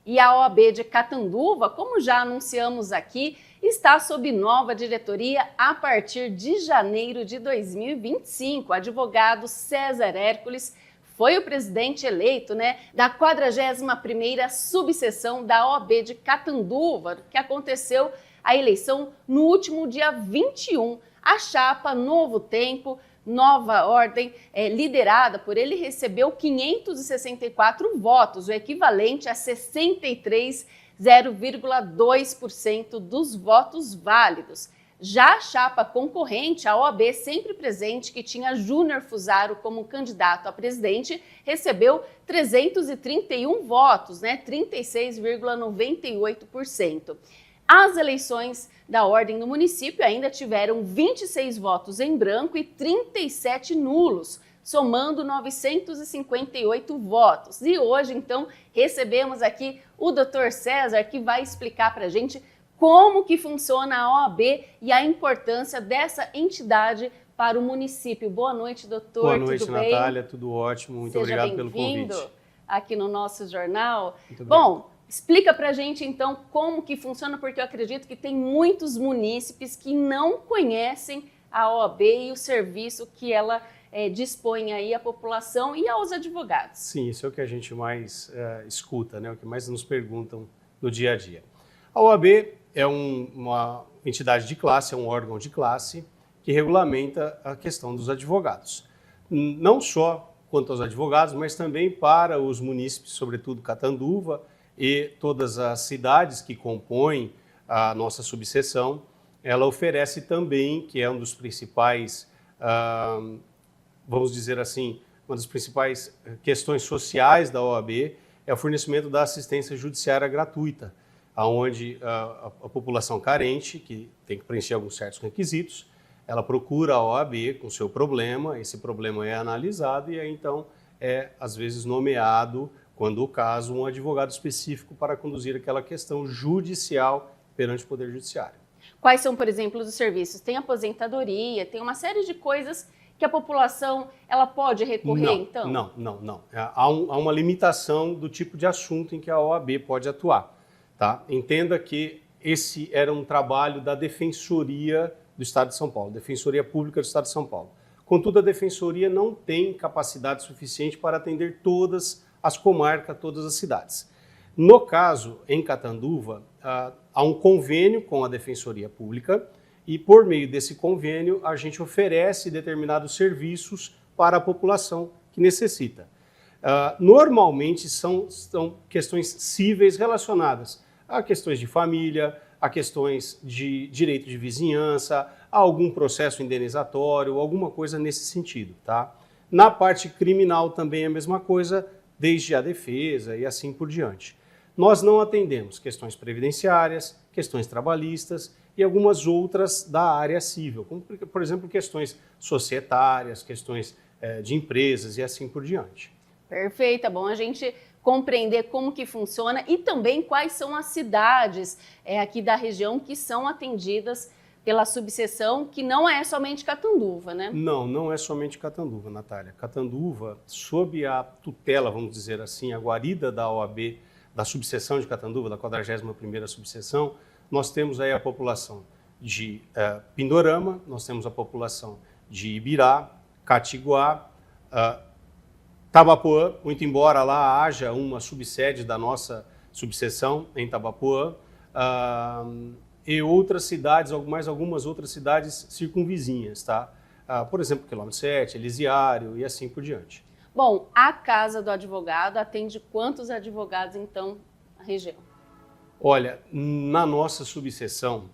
E a OAB de Catanduva, como já anunciamos aqui, está sob nova diretoria a partir de janeiro de 2025. O advogado César Hércules foi o presidente eleito, da 41ª subseção da OAB de Catanduva, que aconteceu a eleição no último dia 21. A chapa Novo Tempo, Nova Ordem, liderada por ele, recebeu 564 votos, o equivalente a 63,02% dos votos válidos. Já a chapa concorrente, a OAB Sempre Presente, que tinha Júnior Fusaro como candidato a presidente, recebeu 331 votos, 36,98%. As eleições da Ordem do município ainda tiveram 26 votos em branco e 37 nulos, somando 958 votos. E hoje, então, recebemos aqui o Dr. César, que vai explicar para a gente como que funciona a OAB e a importância dessa entidade para o município. Boa noite, doutor. Boa noite, tudo bem? Natália. Tudo ótimo. Muito obrigado pelo convite. Seja bem-vindo aqui no nosso jornal. Muito bom, explica pra gente, então, como que funciona, porque eu acredito que tem muitos munícipes que não conhecem a OAB e o serviço que ela dispõe aí à população e aos advogados. Sim, isso é o que a gente mais escuta, o que mais nos perguntam no dia a dia. A OAB é uma entidade de classe, é um órgão de classe que regulamenta a questão dos advogados. Não só quanto aos advogados, mas também para os munícipes, sobretudo Catanduva, e todas as cidades que compõem a nossa subseção. Ela oferece também, que é um dos principais, vamos dizer assim, uma das principais questões sociais da OAB, é o fornecimento da assistência judiciária gratuita, onde a população carente, que tem que preencher alguns certos requisitos, ela procura a OAB com o seu problema, esse problema é analisado e aí então às vezes nomeado, quando o caso, um advogado específico para conduzir aquela questão judicial perante o Poder Judiciário. Quais são, por exemplo, os serviços? Tem aposentadoria, tem uma série de coisas que a população ela pode recorrer, então? Não. Há uma limitação do tipo de assunto em que a OAB pode atuar. Tá? Entenda que esse era um trabalho da Defensoria do Estado de São Paulo, Defensoria Pública do Estado de São Paulo. Contudo, a Defensoria não tem capacidade suficiente para atender todas as comarcas, todas as cidades. No caso, em Catanduva, há um convênio com a Defensoria Pública e, por meio desse convênio, a gente oferece determinados serviços para a população que necessita. Normalmente, são questões cíveis relacionadas a questões de família, a questões de direito de vizinhança, a algum processo indenizatório, alguma coisa nesse sentido. Tá? Na parte criminal também é a mesma coisa, desde a defesa e assim por diante. Nós não atendemos questões previdenciárias, questões trabalhistas e algumas outras da área civil, como, por exemplo, questões societárias, questões de empresas e assim por diante. Perfeito, é bom a gente compreender como que funciona e também quais são as cidades aqui da região que são atendidas pela subseção, que não é somente Catanduva, né? Não é somente Catanduva, Natália. Catanduva, sob a tutela, vamos dizer assim, a guarida da OAB, da subseção de Catanduva, da 41ª subseção, nós temos aí a população de Pindorama, nós temos a população de Ibirá, Catiguá, Tabapuã, muito embora lá haja uma subsede da nossa subseção em Tabapuã, e outras cidades, mais algumas outras cidades circunvizinhas, tá? Por exemplo, Quilômetro 7, Elisiário e assim por diante. Bom, a Casa do Advogado atende quantos advogados, então, na região? Olha, na nossa subseção,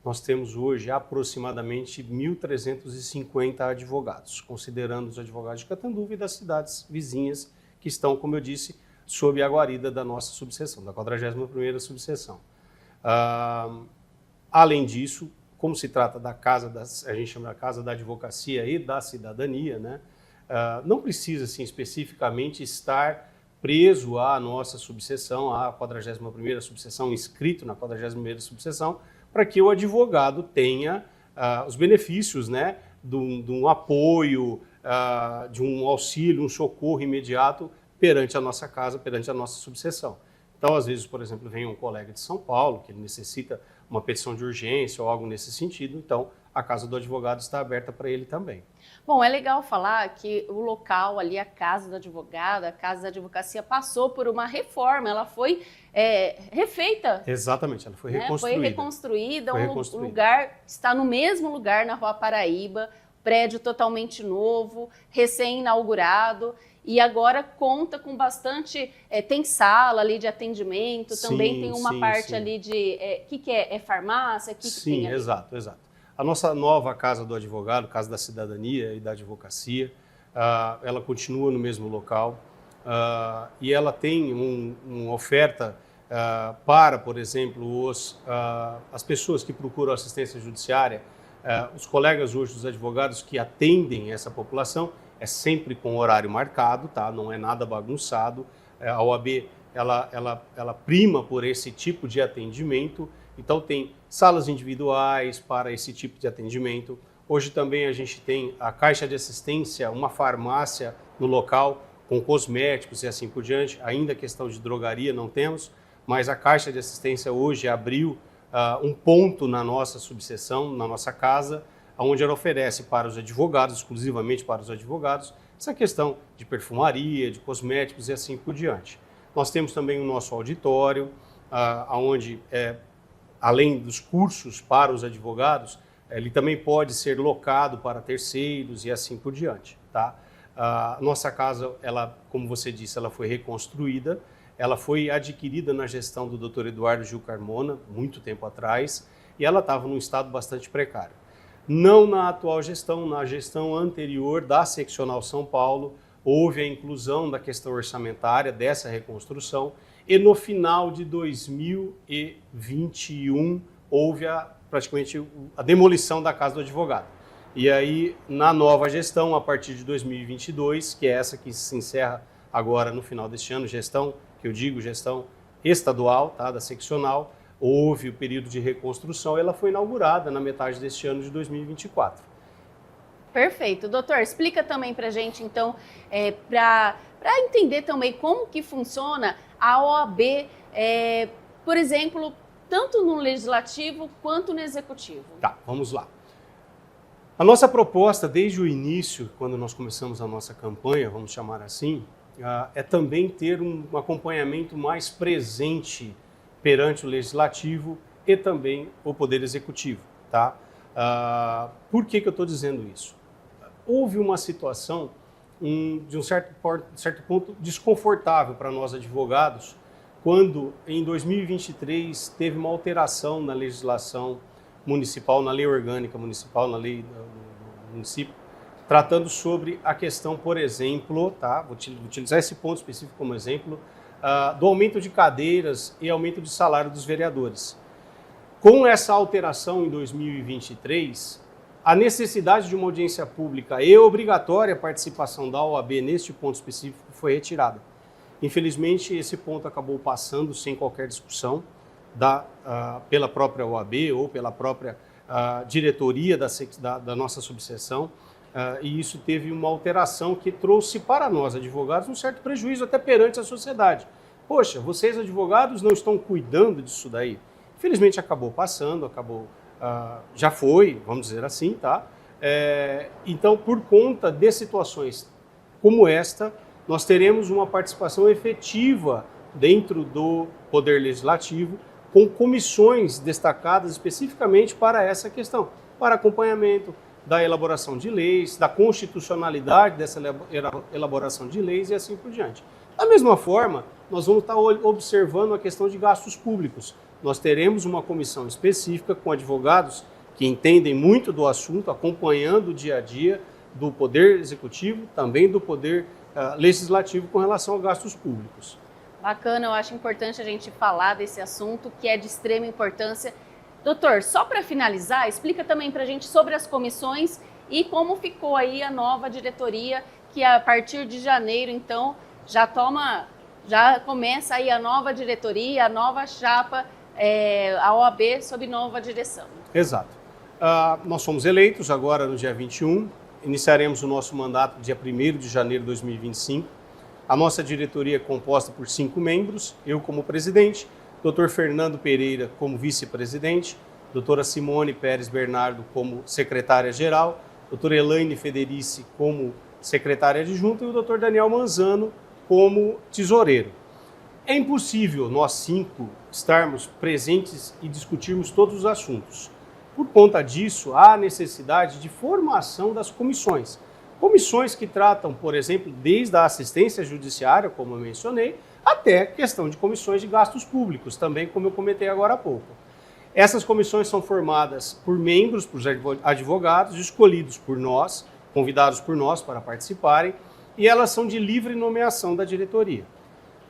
nós temos hoje aproximadamente 1.350 advogados, considerando os advogados de Catanduva e das cidades vizinhas que estão, como eu disse, sob a guarida da nossa subseção, da 41ª subseção. Além disso, como se trata da casa, a gente chama da Casa da Advocacia e da Cidadania, né? Não precisa assim, especificamente estar preso à nossa subseção, à 41ª subseção, inscrito na 41ª subseção, para que o advogado tenha os benefícios, né, de um apoio, de um auxílio, um socorro imediato perante a nossa casa, perante a nossa subseção. Então, às vezes, por exemplo, vem um colega de São Paulo que ele necessita uma petição de urgência ou algo nesse sentido, então a Casa do Advogado está aberta para ele também. Bom, é legal falar que o local ali, a Casa do Advogado, a Casa da Advocacia, passou por uma reforma, ela foi refeita. Exatamente, ela foi reconstruída. Foi reconstruída, um lugar, está no mesmo lugar na Rua Paraíba, prédio totalmente novo, recém-inaugurado, e agora conta com bastante, tem sala ali de atendimento, também tem uma parte ali de, que é? É farmácia? Que tem ali? Exato, exato. A nossa nova Casa do Advogado, Casa da Cidadania e da Advocacia, ela continua no mesmo local e ela tem uma oferta para, por exemplo, as pessoas que procuram assistência judiciária, os colegas hoje dos advogados que atendem essa população, é sempre com horário marcado, tá? Não é nada bagunçado. A OAB ela prima por esse tipo de atendimento, então tem salas individuais para esse tipo de atendimento. Hoje também a gente tem a caixa de assistência, uma farmácia no local com cosméticos e assim por diante. Ainda a questão de drogaria não temos, mas a caixa de assistência hoje abriu um ponto na nossa subseção, na nossa casa, onde ela oferece para os advogados, exclusivamente para os advogados, essa questão de perfumaria, de cosméticos e assim por diante. Nós temos também o nosso auditório, onde, além dos cursos para os advogados, ele também pode ser locado para terceiros e assim por diante. Tá? A nossa casa, ela, como você disse, ela foi reconstruída, ela foi adquirida na gestão do Dr. Eduardo Gil Carmona, muito tempo atrás, e ela estava num estado bastante precário. Não na atual gestão, na gestão anterior da Seccional São Paulo, houve a inclusão da questão orçamentária dessa reconstrução e no final de 2021 houve praticamente a demolição da Casa do Advogado. E aí, na nova gestão, a partir de 2022, que é essa que se encerra agora no final deste ano, gestão, que eu digo gestão estadual, tá, da seccional, houve o período de reconstrução e ela foi inaugurada na metade deste ano de 2024. Perfeito. Doutor, explica também para a gente, então, para entender também como que funciona a OAB, por exemplo, tanto no Legislativo quanto no Executivo. Tá, vamos lá. A nossa proposta, desde o início, quando nós começamos a nossa campanha, vamos chamar assim, é também ter um acompanhamento mais presente perante o Legislativo e também o Poder Executivo. Tá? Por que eu estou dizendo isso? Houve uma situação de um certo ponto desconfortável para nós advogados, quando em 2023 teve uma alteração na legislação municipal, na lei orgânica municipal, na lei do município, tratando sobre a questão, por exemplo, tá? Vou utilizar esse ponto específico como exemplo, do aumento de cadeiras e aumento de salário dos vereadores. Com essa alteração em 2023, a necessidade de uma audiência pública e obrigatória participação da OAB neste ponto específico foi retirada. Infelizmente, esse ponto acabou passando sem qualquer discussão pela própria OAB ou pela própria diretoria da nossa subseção, e isso teve uma alteração que trouxe para nós, advogados, um certo prejuízo até perante a sociedade. Poxa, vocês, advogados, não estão cuidando disso daí? Infelizmente, acabou passando, já foi, vamos dizer assim, tá? Então, por conta de situações como esta, nós teremos uma participação efetiva dentro do Poder Legislativo, com comissões destacadas especificamente para essa questão, para acompanhamento da elaboração de leis, da constitucionalidade dessa elaboração de leis e assim por diante. Da mesma forma, nós vamos estar observando a questão de gastos públicos. Nós teremos uma comissão específica com advogados que entendem muito do assunto, acompanhando o dia a dia do Poder Executivo, também do Poder Legislativo com relação a gastos públicos. Bacana, eu acho importante a gente falar desse assunto, que é de extrema importância. Doutor, só para finalizar, explica também para a gente sobre as comissões e como ficou aí a nova diretoria, que a partir de janeiro, então, já começa aí a nova diretoria, a nova chapa, a OAB sob nova direção. Exato. Nós fomos eleitos agora no dia 21, iniciaremos o nosso mandato dia 1º de janeiro de 2025. A nossa diretoria é composta por 5 membros, eu como presidente, Dr. Fernando Pereira como vice-presidente, doutora Simone Pérez Bernardo como secretária-geral, doutora Elaine Federici como secretária adjunta e o doutor Daniel Manzano como tesoureiro. É impossível nós 5 estarmos presentes e discutirmos todos os assuntos. Por conta disso, há necessidade de formação das comissões. Comissões que tratam, por exemplo, desde a assistência judiciária, como eu mencionei, até questão de comissões de gastos públicos, também como eu comentei agora há pouco. Essas comissões são formadas por membros, por advogados, escolhidos por nós, convidados por nós para participarem, e elas são de livre nomeação da diretoria.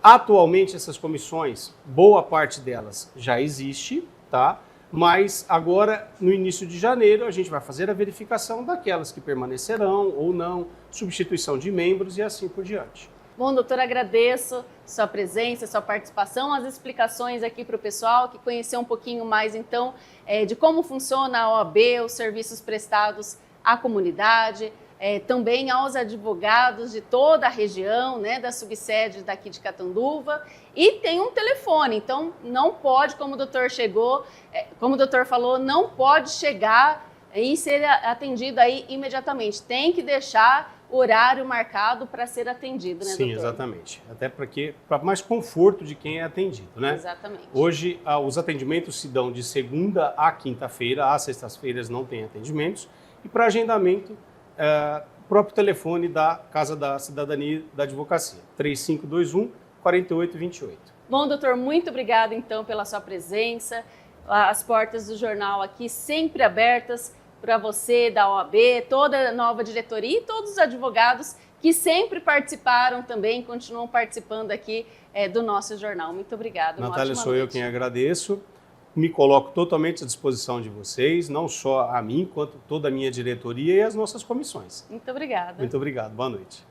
Atualmente, essas comissões, boa parte delas já existe, tá? Mas agora, no início de janeiro, a gente vai fazer a verificação daquelas que permanecerão ou não, substituição de membros e assim por diante. Bom, doutor, agradeço sua presença, sua participação, as explicações aqui para o pessoal que conheceu um pouquinho mais, então, de como funciona a OAB, os serviços prestados à comunidade, também aos advogados de toda a região, né, da subsede daqui de Catanduva, e tem um telefone, então não pode, como o doutor como o doutor falou, não pode chegar e ser atendido aí imediatamente, tem que deixar o horário marcado para ser atendido, né, doutor? Sim, exatamente, até para mais conforto de quem é atendido, né? Exatamente. Hoje, os atendimentos se dão de segunda a quinta-feira, às sextas-feiras não tem atendimentos, e para agendamento, o próprio telefone da Casa da Cidadania e da Advocacia, 3521-4828. Bom, doutor, muito obrigada, então, pela sua presença. As portas do jornal aqui sempre abertas para você, da OAB, toda a nova diretoria e todos os advogados que sempre participaram também, continuam participando aqui do nosso jornal. Muito obrigada. Natália, sou eu quem agradeço. Me coloco totalmente à disposição de vocês, não só a mim, quanto toda a minha diretoria e as nossas comissões. Muito obrigada. Muito obrigado. Boa noite.